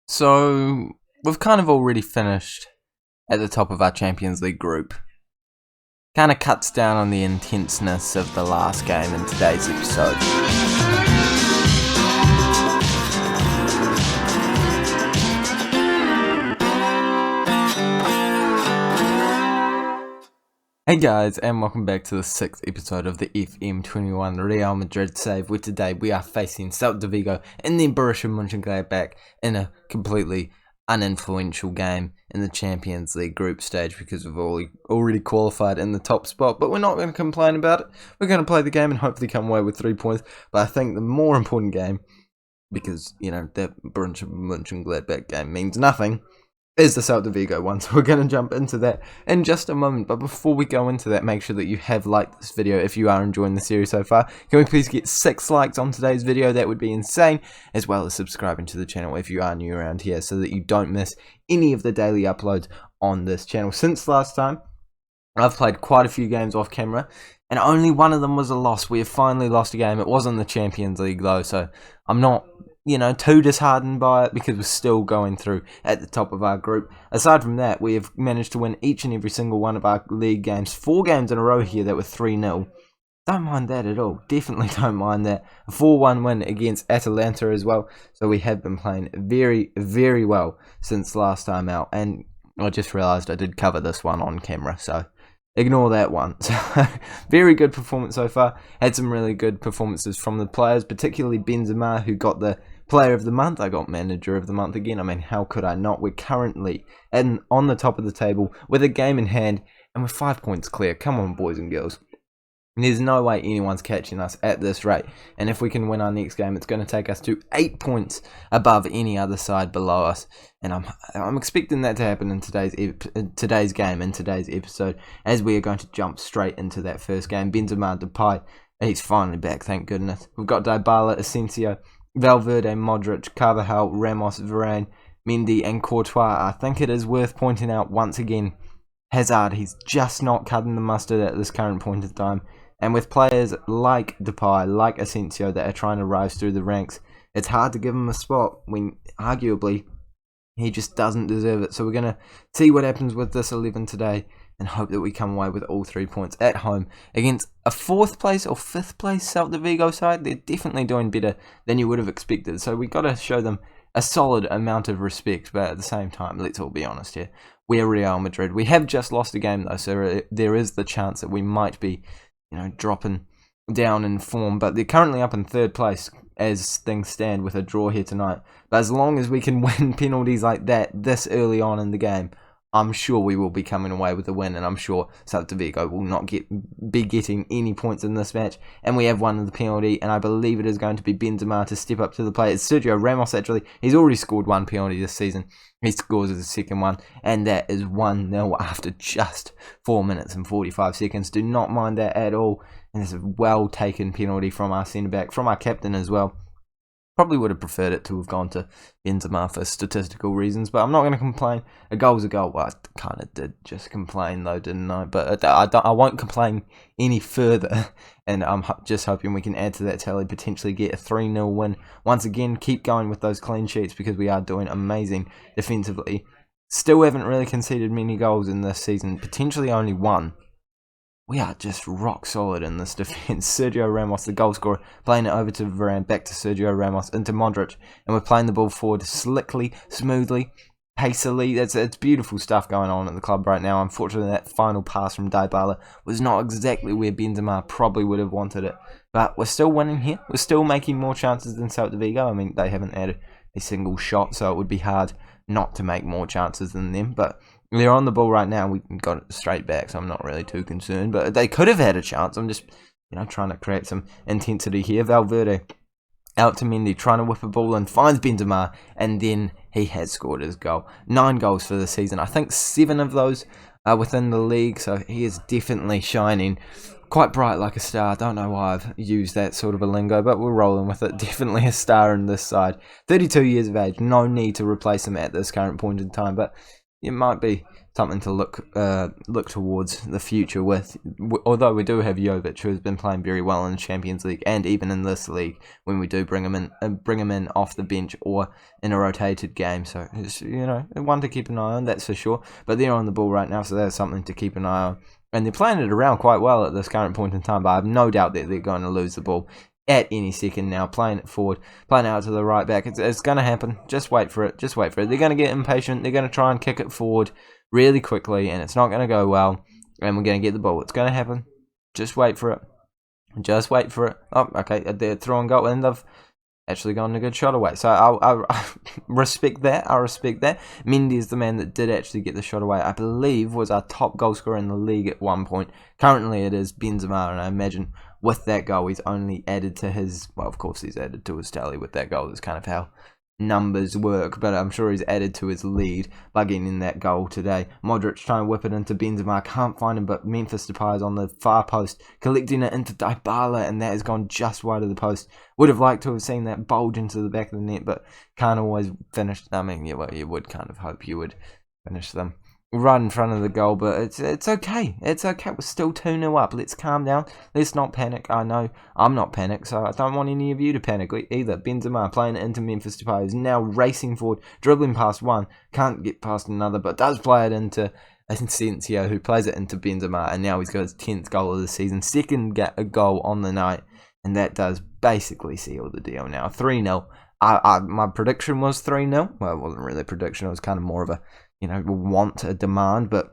So, we've kind of already finished at the top of our Champions League group. Kind of cuts down on the intenseness of the last game in today's episode. Hey guys, and welcome back to the 6th episode of the FM21 Real Madrid Save, where today we are facing Celta Vigo and then Borussia Mönchengladbach in a completely uninfluential game in the Champions League group stage because we've already qualified in the top spot, but we're not going to complain about it. We're going to play the game and hopefully come away with 3 points, but I think the more important game, because, that Borussia Mönchengladbach game means nothing, is the Celta Vigo one, so we're going to jump into that in just a moment. But before we go into that, make sure that you have liked this video if you are enjoying the series so far. Can we please get 6 likes on today's video? That would be insane, as well as subscribing to the channel if you are new around here so that you don't miss any of the daily uploads on this channel. Since last time, I've played quite a few games off camera, and only one of them was a loss. We have finally lost a game. It wasn't the Champions League though, so I'm not too disheartened by it because we're still going through at the top of our group. Aside from that, we have managed to win each and every single one of our league games. 4 games in a row here that were 3-0. Don't mind that at all. Definitely don't mind that. A 4-1 win against Atalanta as well. So we have been playing very, very well since last time out. And I just realised I did cover this one on camera, so ignore that one. So, very good performance so far. Had some really good performances from the players, particularly Benzema, who got the Player of the Month. I got Manager of the Month again. I mean, how could I not? We're currently on the top of the table with a game in hand, and we're 5 points clear. Come on, boys and girls. There's no way anyone's catching us at this rate. And if we can win our next game, it's going to take us to 8 points above any other side below us. And I'm expecting that to happen in today's game, in today's episode, as we are going to jump straight into that first game. Benzema, Depay, he's finally back, thank goodness. We've got Dybala, Asensio, Valverde, Modric, Carvajal, Ramos, Varane, Mendy and Courtois. I think it is worth pointing out once again, Hazard, he's just not cutting the mustard at this current point in time. And with players like Depay, like Asensio that are trying to rise through the ranks, it's hard to give him a spot when arguably he just doesn't deserve it. So we're going to see what happens with this 11 today and hope that we come away with all 3 points at home against a 4th place or 5th place Celta Vigo side. They're definitely doing better than you would have expected. So we've got to show them a solid amount of respect. But at the same time, let's all be honest here. We're Real Madrid. We have just lost a game though, so there is the chance that we might be dropping down in form. But they're currently up in 3rd place as things stand with a draw here tonight. But as long as we can win penalties like that this early on in the game, I'm sure we will be coming away with a win, and I'm sure Celta Vigo will not be getting any points in this match. And we have won the penalty, and I believe it is going to be Benzema to step up to the plate. It's Sergio Ramos, actually. He's already scored 1 penalty this season. He scores the second one, and that is 1-0 after just 4 minutes and 45 seconds. Do not mind that at all. And it's a well-taken penalty from our centre-back, from our captain as well. Probably would have preferred it to have gone to Benzema for statistical reasons, but I'm not going to complain. A goal's a goal. Well, I kind of did just complain though, didn't I? But I won't complain any further, and I'm just hoping we can add to that tally, potentially get a 3-0 win. Once again, keep going with those clean sheets because we are doing amazing defensively. Still haven't really conceded many goals in this season, potentially only 1. We are just rock solid in this defense. Sergio Ramos, the goal scorer, playing it over to Varane, back to Sergio Ramos, into Modric, and we're playing the ball forward slickly, smoothly, pacily. It's beautiful stuff going on at the club right now. Unfortunately, that final pass from Dybala was not exactly where Benzema probably would have wanted it, but we're still winning here. We're still making more chances than Celta Vigo. I mean, they haven't added a single shot, so it would be hard not to make more chances than them, but they're on the ball right now. We got it straight back, so I'm not really too concerned. But they could have had a chance. I'm just, trying to create some intensity here. Valverde out to Mendy, trying to whip a ball in, finds Benzema, and then he has scored his goal. 9 goals for the season. I think 7 of those are within the league, so he is definitely shining quite bright like a star. I don't know why I've used that sort of a lingo, but we're rolling with it. Definitely a star in this side. 32 years of age. No need to replace him at this current point in time, but it might be something to look towards the future with. Although we do have Jovic, who has been playing very well in the Champions League and even in this league when we do bring him in off the bench or in a rotated game. So it's, one to keep an eye on, that's for sure. But they're on the ball right now, so that's something to keep an eye on. And they're playing it around quite well at this current point in time, but I have no doubt that they're going to lose the ball at any second now, playing it forward, playing out to the right back. It's going to happen. Just wait for it. Just wait for it. They're going to get impatient. They're going to try and kick it forward really quickly, and it's not going to go well, and we're going to get the ball. It's going to happen. Just wait for it. Just wait for it. Oh, okay, they're throwing goal, and they've actually gotten a good shot away. So I respect that. I respect that. Mendy is the man that did actually get the shot away. I believe was our top goal scorer in the league at one point. Currently it is Benzema, and I imagine with that goal he's only added to his, well, of course he's added to his tally with that goal. That's kind of how numbers work, but I'm sure he's added to his lead by getting in that goal today. Modric trying to whip it into Benzema, can't find him, but Memphis Depay is on the far post, collecting it into Dybala, and that has gone just wide of the post. Would have liked to have seen that bulge into the back of the net, but can't always finish. I mean, yeah, well, you would kind of hope you would finish them right in front of the goal, but it's okay. It's okay. We're still 2-0 up. Let's calm down. Let's not panic. I know I'm not panicked, so I don't want any of you to panic either. Benzema playing it into Memphis Depay is now racing forward, dribbling past one, can't get past another, but does play it into Asensio, who plays it into Benzema, and now he's got his 10th goal of the season, second goal on the night, and that does basically seal the deal now. 3-0. My prediction was 3-0. Well, it wasn't really a prediction. It was kind of more of a a demand, but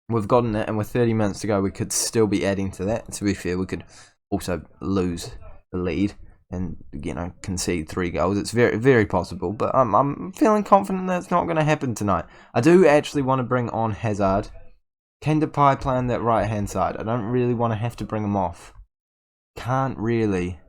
we've gotten it, and with 30 minutes to go, we could still be adding to that. To be fair, we could also lose the lead and concede 3 goals. It's very, very possible, but I'm feeling confident that it's not going to happen tonight. I do actually want to bring on Hazard. Can Depay play on that right hand side? I don't really want to have to bring him off. Can't really.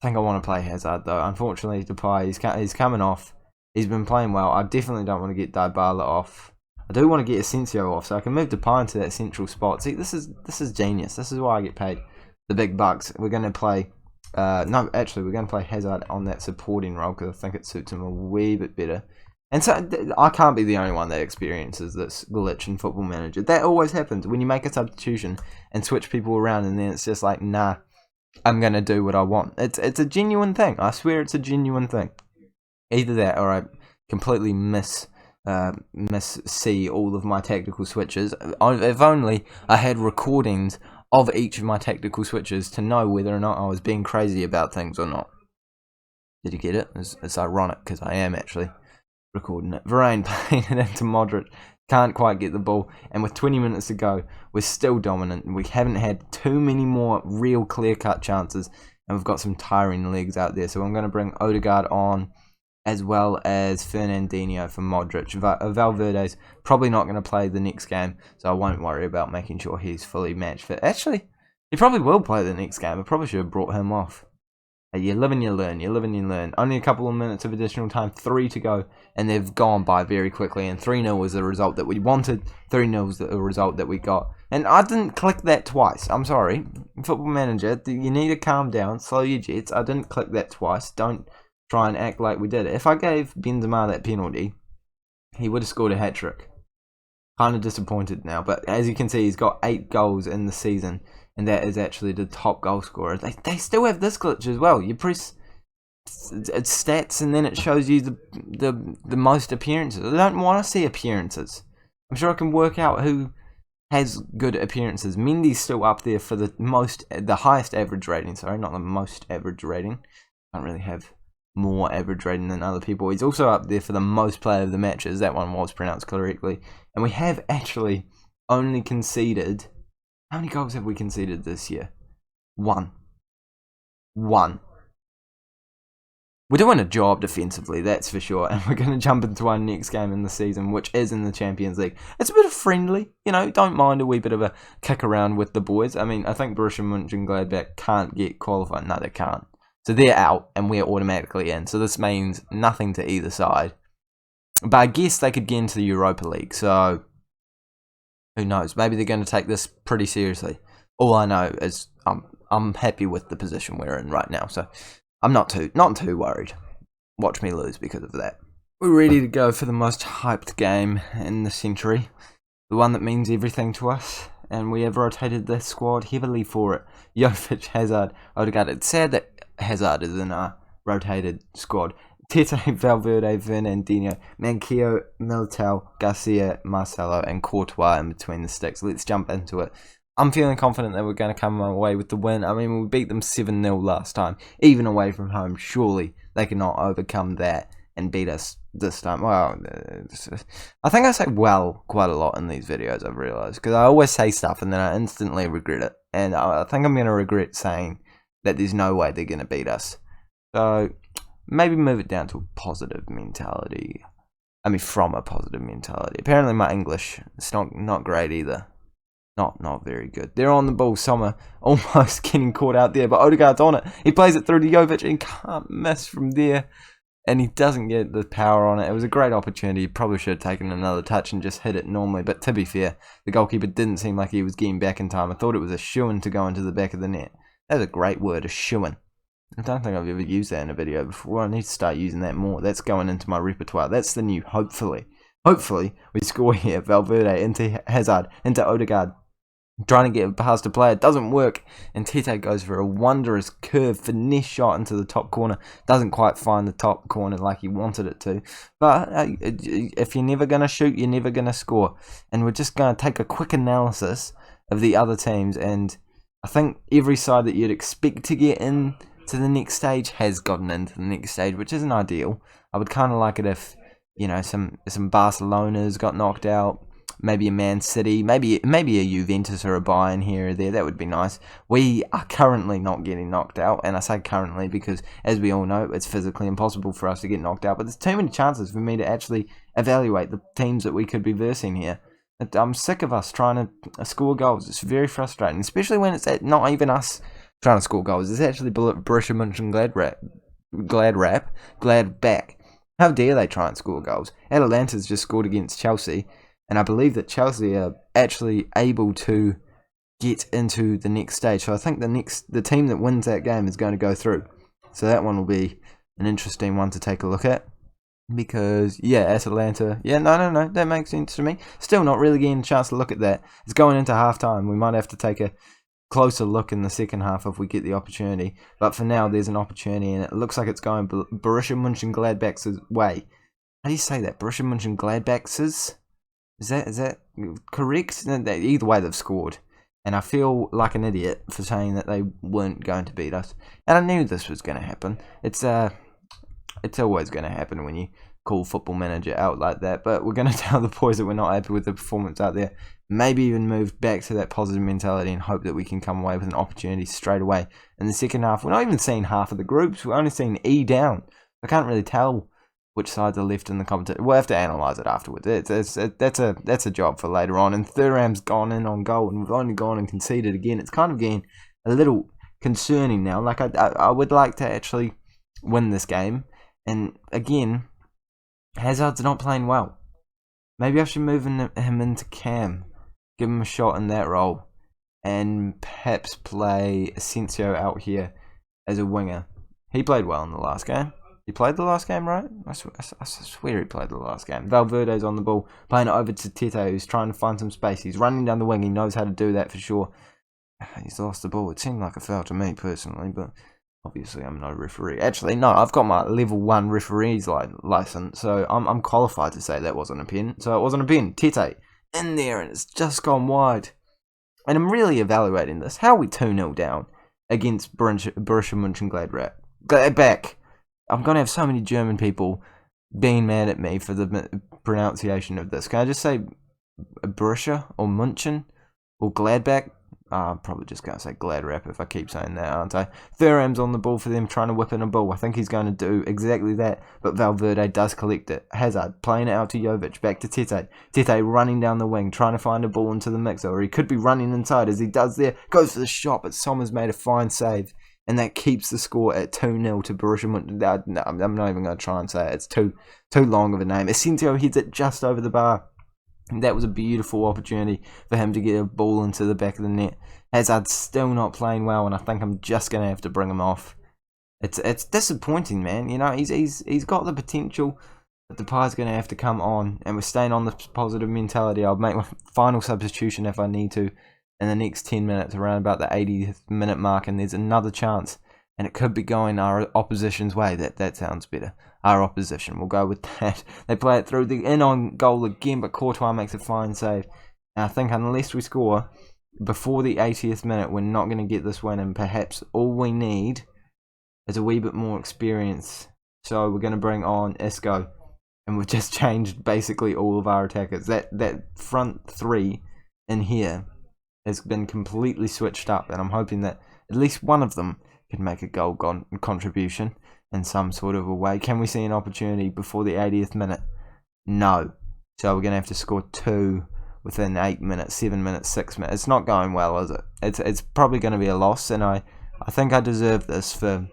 I think I want to play Hazard though. Unfortunately, Depay he's coming off. He's been playing well. I definitely don't want to get Dybala off. I do want to get Asensio off, so I can move Depay into that central spot. See, this is genius. This is why I get paid the big bucks. We're going to play... we're going to play Hazard on that supporting role because I think it suits him a wee bit better. And so, I can't be the only one that experiences this glitch in Football Manager. That always happens when you make a substitution and switch people around, and then it's just like, nah, I'm going to do what I want. It's a genuine thing. I swear it's a genuine thing. Either that or I completely miss see all of my tactical switches. If only I had recordings of each of my tactical switches to know whether or not I was being crazy about things or not. Did you get it? It's ironic because I am actually recording it. Varane playing it into Modric. Can't quite get the ball. And with 20 minutes to go, we're still dominant. We haven't had too many more real clear-cut chances. And we've got some tiring legs out there. So I'm going to bring Odegaard on, as well as Fernandinho for Modric. Valverde's probably not going to play the next game, so I won't worry about making sure he's fully match fit. Actually, he probably will play the next game. I probably should have brought him off. You live and you learn. You live and you learn. Only a couple of minutes of additional time, 3 to go, and they've gone by very quickly. And 3-0 was the result that we wanted. 3-0 was the result that we got. And I didn't click that twice. I'm sorry. Football Manager, you need to calm down. Slow your jets. I didn't click that twice. Don't try and act like we did it. If I gave Benzema that penalty, he would have scored a hat-trick. Kind of disappointed now, but as you can see, he's got 8 goals in the season, and that is actually the top goal scorer. They still have this glitch as well. You press stats, and then it shows you the most appearances. I don't want to see appearances. I'm sure I can work out who has good appearances. Mendy's still up there for the highest average rating. Sorry, not the most average rating. I don't really have more average rating than other people. He's also up there for the most player of the matches. That one was pronounced correctly. And we have actually only conceded... How many goals have we conceded this year? 1. We're doing a job defensively, that's for sure. And we're going to jump into our next game in the season, which is in the Champions League. It's a bit of friendly, don't mind a wee bit of a kick around with the boys. I mean, I think Borussia Mönchengladbach can't get qualified. No, they can't. So they're out, and we're automatically in. So this means nothing to either side. But I guess they could get into the Europa League. So who knows? Maybe they're going to take this pretty seriously. All I know is I'm happy with the position we're in right now. So I'm not too worried. Watch me lose because of that. We're ready to go for the most hyped game in the century, the one that means everything to us, and we have rotated the squad heavily for it. Jovic, Hazard, Odegaard. It's sad that Hazard is in our rotated squad. Tete, Valverde, Fernandinho, Manquillo, Militao, Garcia, Marcelo, and Courtois in between the sticks. Let's jump into it. I'm feeling confident that we're going to come away with the win. I mean, we beat them 7-0 last time, even away from home. Surely they cannot overcome that and beat us this time. Well, I think I say well quite a lot in these videos, I've realised, because I always say stuff and then I instantly regret it. And I think I'm going to regret saying that there's no way they're going to beat us. So maybe move it down to a positive mentality. I mean, from a positive mentality. Apparently my English is not great either. Not very good. They're on the ball. Sommer almost getting caught out there, but Odegaard's on it. He plays it through to Jovic and can't miss from there. And he doesn't get the power on it. It was a great opportunity. He probably should have taken another touch and just hit it normally. But to be fair, the goalkeeper didn't seem like he was getting back in time. I thought it was a shoo-in to go into the back of the net. That's a great word, a shoo-in. I don't think I've ever used that in a video before. I need to start using that more. That's going into my repertoire. That's the new hopefully. Hopefully, we score here. Valverde into Hazard, into Odegaard. Trying to get it past a player, doesn't work, and Tete goes for a wondrous curve finesse shot into the top corner. Doesn't quite find the top corner like he wanted it to, but if you're never going to shoot, you're never going to score. And we're just going to take a quick analysis of the other teams, and I think every side that you'd expect to get in to the next stage has gotten into the next stage, which isn't ideal. I would kind of like it if, you know, some Barcelonas got knocked out. Maybe a Man City, maybe a Juventus or a Bayern here or there. That would be nice. We are currently not getting knocked out, and I say currently because, as we all know, it's physically impossible for us to get knocked out. But there's too many chances for me to actually evaluate the teams that we could be versing here. I'm sick of us trying to score goals. It's very frustrating, especially when it's not even us trying to score goals. It's actually Borussia Mönchengladbach. How dare they try and score goals? Atalanta's just scored against Chelsea. And I believe that Chelsea are actually able to get into the next stage. So I think the team that wins that game is going to go through. So that one will be an interesting one to take a look at. Because, yeah, Atalanta, yeah, no, that makes sense to me. Still not really getting a chance to look at that. It's going into half-time. We might have to take a closer look in the second half if we get the opportunity. But for now, there's an opportunity, and it looks like it's going Borussia Mönchengladbach's way. How do you say that? Borussia Mönchengladbach's? Is that correct? Either way, they've scored. And I feel like an idiot for saying that they weren't going to beat us. And I knew this was going to happen. It's always going to happen when you call Football Manager out like that. But we're going to tell the boys that we're not happy with the performance out there. Maybe even move back to that positive mentality and hope that we can come away with an opportunity straight away. In the second half, we're not even seeing half of the groups. We're only seeing E down. I can't really tell which sides are left in the competition. We'll have to analyse it afterwards. That's a job for later on. And Thuram's gone in on goal, and we've only gone and conceded again. It's kind of getting a little concerning now. Like I would like to actually win this game. And again, Hazard's not playing well. Maybe I should move him into Cam, give him a shot in that role, and perhaps play Asensio out here as a winger. He played well in the last game. He played the last game, right? I swear he played the last game. Valverde's on the ball, playing it over to Tete, who's trying to find some space. He's running down the wing. He knows how to do that for sure. He's lost the ball. It seemed like a foul to me, personally, but obviously I'm no referee. Actually, no, I've got my level 1 referee's license, so I'm qualified to say that wasn't a pen. So it wasn't a pen. Tete in there, and it's just gone wide. And I'm really evaluating this. How are we 2-0 down against Borussia Mönchengladbach? I'm going to have so many German people being mad at me for the pronunciation of this. Can I just say Borussia or München or Gladbach? I'm probably just going to say Gladrap if I keep saying that, aren't I? Thuram's on the ball for them, trying to whip in a ball. I think he's going to do exactly that, but Valverde does collect it. Hazard playing it out to Jovic, back to Tete. Tete running down the wing, trying to find a ball into the mixer, or he could be running inside as he does there. Goes for the shot, but Sommer's made a fine save. And that keeps the score at 2-0 to Borussia Mönchengladbach. No, I'm not even going to try and say it. It's too long of a name. Asensio hits it just over the bar. And that was a beautiful opportunity for him to get a ball into the back of the net. Hazard's still not playing well, and I think I'm just going to have to bring him off. It's disappointing, man. You know, he's got the potential But Depay's going to have to come on, and we're staying on this positive mentality. I'll make my final substitution if I need to in the next 10 minutes, around about the 80th minute mark, and there's another chance, and it could be going our opposition's way. That sounds better. Our opposition. We'll go with that. They play it through the in-on goal again, but Courtois makes a fine save. And I think unless we score before the 80th minute, we're not going to get this win, and perhaps all we need is a wee bit more experience. So we're going to bring on Isco, and we've just changed basically all of our attackers. That front three in here has been completely switched up, and I'm hoping that at least one of them can make a goal contribution in some sort of a way. Can we see an opportunity before the 80th minute? No. So we're going to have to score 2 within 8 minutes, 7 minutes, 6 minutes. It's not going well, is it? It's probably going to be a loss, and I think I deserve this for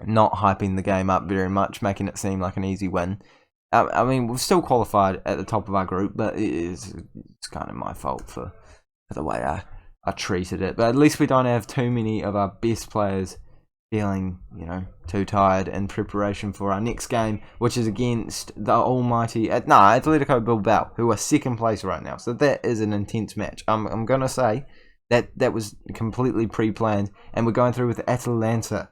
not hyping the game up very much, making it seem like an easy win. I mean, we've still qualified at the top of our group, but it's kind of my fault for the way I treated it. But at least we don't have too many of our best players feeling, too tired in preparation for our next game, which is against the almighty Atletico Bilbao, who are second place right now. So that is an intense match. I'm gonna say that was completely pre-planned, and we're going through with Atalanta.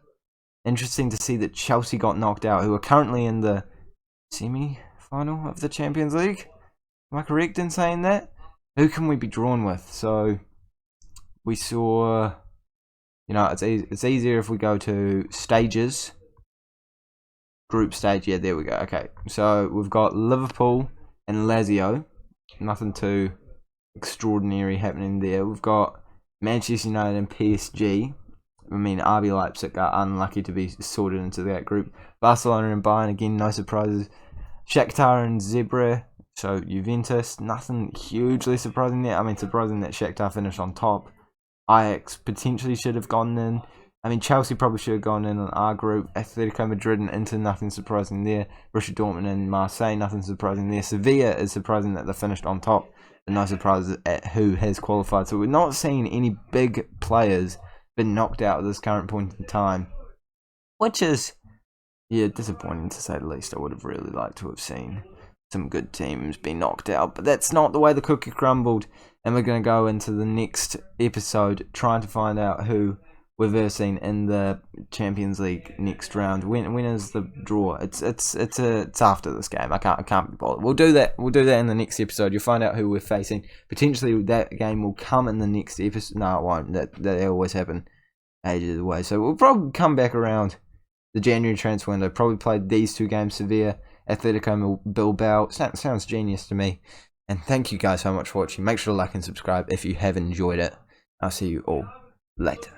Interesting to see that Chelsea got knocked out, who are currently in the semi-final of the Champions League. Am I correct in saying that? Who can we be drawn with? So we saw, it's easier if we go to stages. Group stage, yeah, there we go. Okay, so we've got Liverpool and Lazio. Nothing too extraordinary happening there. We've got Manchester United and PSG. I mean, RB Leipzig are unlucky to be sorted into that group. Barcelona and Bayern, again, no surprises. Shakhtar and Zebra, so Juventus, nothing hugely surprising there. I mean, surprising that Shakhtar finished on top. Ajax potentially should have gone in. I mean, Chelsea probably should have gone in on our group. Atletico Madrid and Inter, nothing surprising there. Borussia Dortmund and Marseille, nothing surprising there. Sevilla is surprising that they finished on top, but no surprises at who has qualified. So we're not seeing any big players been knocked out at this current point in time, which is, disappointing to say the least. I would have really liked to have seen some good teams be knocked out, but that's not the way the cookie crumbled, and we're going to go into the next episode trying to find out who we're versing in the Champions League next round. When is the draw? It's after this game. I can't be bothered. We'll do that in the next episode. You'll find out who we're facing. Potentially that game will come in the next episode. No, it won't. That always happen ages away. So we'll probably come back around the January transfer window. Probably play these 2 games, Sevilla, Atletico Bilbao. Sounds genius to me. And thank you guys so much for watching. Make sure to like and subscribe if you have enjoyed it. I'll see you all later.